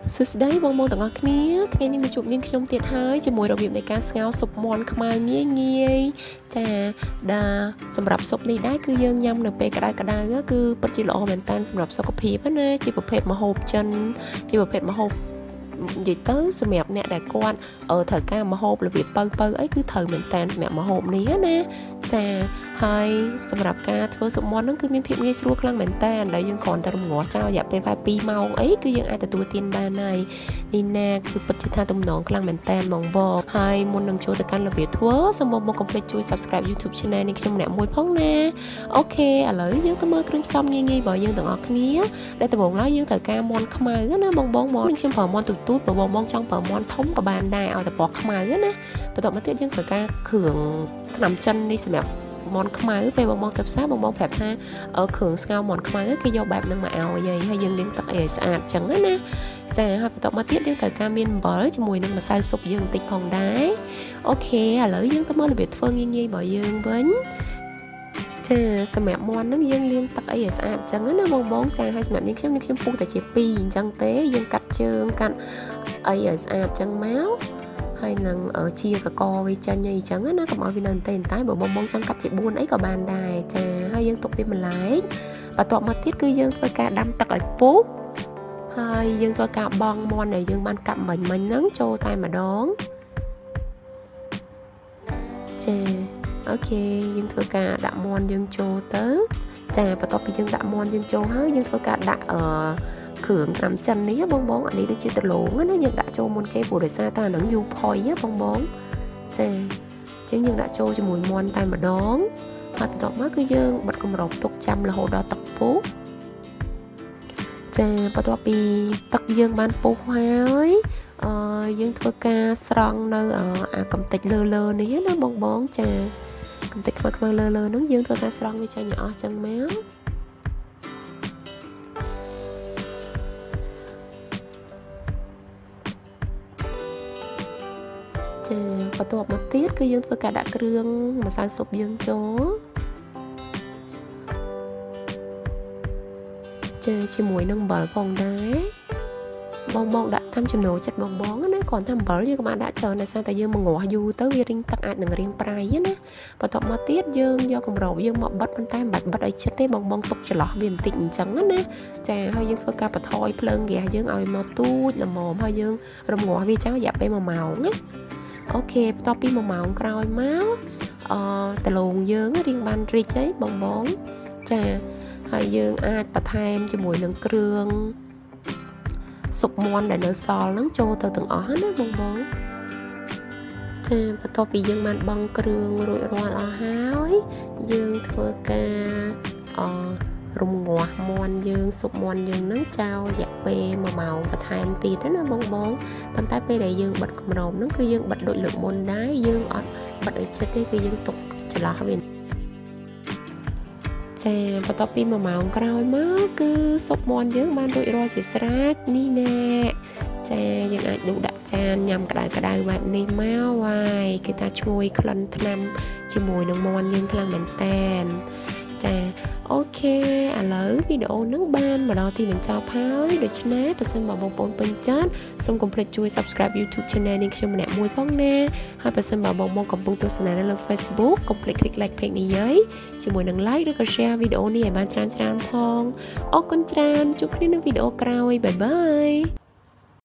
សួស្តីបងប្អូនទាំងអស់គ្នាថ្ងៃនេះមកជួបនាងខ្ញុំទៀតហើយជាមួយរបៀបនៃការស្ងោរស៊ុបមាន់ខ្មៅងាយចាដែលសម្រាប់ស៊ុបនេះដែរគឺយើងញ៉ាំនៅពេលក្តៅគឺពិតជាល្អមែនតើសម្រាប់សុខភាពណាជាប្រភេទម្ហូបចិនជាប្រភេទម្ហូបនិយាយទៅសម្រាប់អ្នកដែលគាត់ត្រូវការម្ហូបរបៀបបើអីគឺត្រូវមែនតើសម្រាប់ម្ហូបនេះណាចាហើយសម្រាប់ការធ្វើស៊ុបមាន់ហ្នឹងគឺមានភាពងាយស្រួលខ្លាំងមែនតើដែលយើងគ្រាន់តែរំងាស់ចោលរយៈពេល2ម៉ោងអីគឺយើងអាចទទួលទានបានហើយនេះណាគឺពិតជាថាទំនងខ្លាំងមែនតើបងហើយមុននឹងចូលទៅកាន់របៀបធ្វើសូមបងកុំភ្លេចជួយ Subscribe YouTube Channel នេះខ្ញុំម្នាក់មួយផងណាអូខេឥឡូវយើងទៅមើលគ្រឿងផ្សំងាយរបស់យើងទាំងអស់គ្នាដែលដំបូងឡើយយើងត្រូវការមាន់ខ្មៅណាបងមាន់ខ្ញុំប្រើមាន់ទូចបើបងចង់ប្រើមាន់ធំក៏បានដែរឲ្យតែពណ៌ខ្មៅណាបន្ទាប់មកទៀតយើងត្រូវការគ្រឿងថ្នាំចិននេះសម្រាប់មាន់ខ្មៅពេលបងទៅផ្សារបងប្រាប់ថាគ្រឿងស្ងោរមាន់ខ្មៅគេយកបែបហ្នឹងមកឲ្យហើយយើងលាងទឹកឲ្យស្អាតចឹងណាចាហើយបន្ទាប់មកទៀតយើងត្រូវការមានអំបិលជាមួយនឹងម្សៅស៊ុបយើងបន្តិចផងដែរអូខេឥឡូវយើងទៅមើលរបៀបធ្វើងាយរបស់យើងវិញចាសម្រាប់មាន់ហ្នឹងយើងលាងទឹកអីឲ្យស្អាតចឹងណាបងចាហើយសម្រាប់នេះខ្ញុំពុះតែជា2អញ្ចឹងទេយើងកាត់ជើងកាត់អីឲ្យស្អាតចឹងមកហើយនឹងជាកកវាចាញ់អីចឹងណាកុំឲ្យវានៅតែបើបងចង់កាត់ជា4អីក៏បានដែរចាហើយយើងទុកវាម្លែកបន្ទាប់មកទៀតគឺយើងធ្វើការដាំទឹកឲ្យពុះហើយយើងធ្វើការបង់មាន់ដែលយើងបានកាប់មិញហ្នឹងចូលតែម្ដងចាអូខេយើងធ្វើការដាក់មាន់យើងចូលទៅចាបន្ទាប់ពីយើងដាក់មាន់យើងចូលហើយយើងធ្វើការដាក់គ្រឿងត្រាំចិននេះបងអានេះដូចជាដលងណាយើងដាក់ចូលមុនគេព្រោះដោយសារតែអានឹងយូរផុយបងចាអញ្ចឹងយើងដាក់ចូលជាមួយមាន់តែម្ដងហើយបន្ទាប់មកគឺយើងបិទគម្របទុកចាំរហូតដល់ទឹកពុះចាបន្ទាប់ពីទឹកយើងបានពុះហើយយើងធ្វើការស្រង់នៅអាកំតិចលើនេះណាបងចាកំតិចខ្មៅលើហ្នឹងយើងធ្វើការស្រង់វាចេញឲ្យអស់ចឹងមកបន្ទាប់មកទៀតគឺយើងធ្វើការដាក់គ្រឿងម្សៅស៊ុបយើងចូលជាមួយនឹងអំបិលផងដែរបងដាក់តាមចំណូលចិត្តបងណាគ្រាន់តែអំបិលយើងក៏បានដាក់ច្រើនដោយសារតែយើងមកងាស់យូរទៅវារីងទឹកអាចនឹងរាងប្រៃណាបន្ទាប់មកទៀតយើងយកគម្របយើងមកបិទប៉ុន្តែមិនបាច់បិទឲ្យជិតទេបងទុកចន្លោះវាបន្តិចអញ្ចឹងណាចាហើយយើងធ្វើការបន្ថយភ្លើងហ្គាសយើងឲ្យមកទូចល្មមហើយយើងរំងាស់វាចោលរយៈពេល1ម៉ោងណាអូខេបន្ទាប់ពី1ម៉ោងក្រោយមកដលងយើងរៀងបានរីកហើយបងចាហើយយើងអាចបន្ថែមជាមួយនឹងគ្រឿងស៊ុបមាន់ដែលនៅសល់ហ្នឹងចូលទៅទាំងអស់ណាបងចាបន្ទាប់ពីយើងបានបង់គ្រឿងរួចរាល់អស់ហើយយើងធ្វើការរំងាស់មាន់យើងស៊ុបមាន់យើងហ្នឹងចោលរយៈពេល1ម៉ោងបន្ថែមទៀតណាបងប៉ុន្តែពេលដែលយើងបិទគម្របហ្នឹងគឺយើងបិទដូចលើកមុនដែរយើងអត់បិទឲ្យជិតទេគឺយើងទុកចន្លោះវាចាបន្ទាប់ពី1ម៉ោងក្រោយមកគឺស៊ុបមាន់យើងបានរួចរាល់ជាស្រេចនេះណែចាយើងអាចដួសដាក់ចានញ៉ាំក្តៅបែបនេះមកហើយគឺថាឈ្ងុយក្លិនថ្នាំជាមួយនឹងមាន់យើងខ្លាំងមែនតែនចាអូខេឥឡូវវីដេអូហ្នឹងបានមកដល់ទីបញ្ចប់ហើយដូច្នេះបើសិនបងប្អូនពេញចិត្តសូមកុំភ្លេចជួយ Subscribe YouTube Channel នេះខ្ញុំម្នាក់មួយផងណាហើយបើសិនបងកំពុងទស្សនានៅលើ Facebook កុំភ្លេច click like page នេះយាយជាមួយនឹង like ឬក៏ share វីដេអូនេះឲ្យបានច្រើនផងអរគុណច្រើនជួបគ្នានៅវីដេអូក្រោយបាយបាយ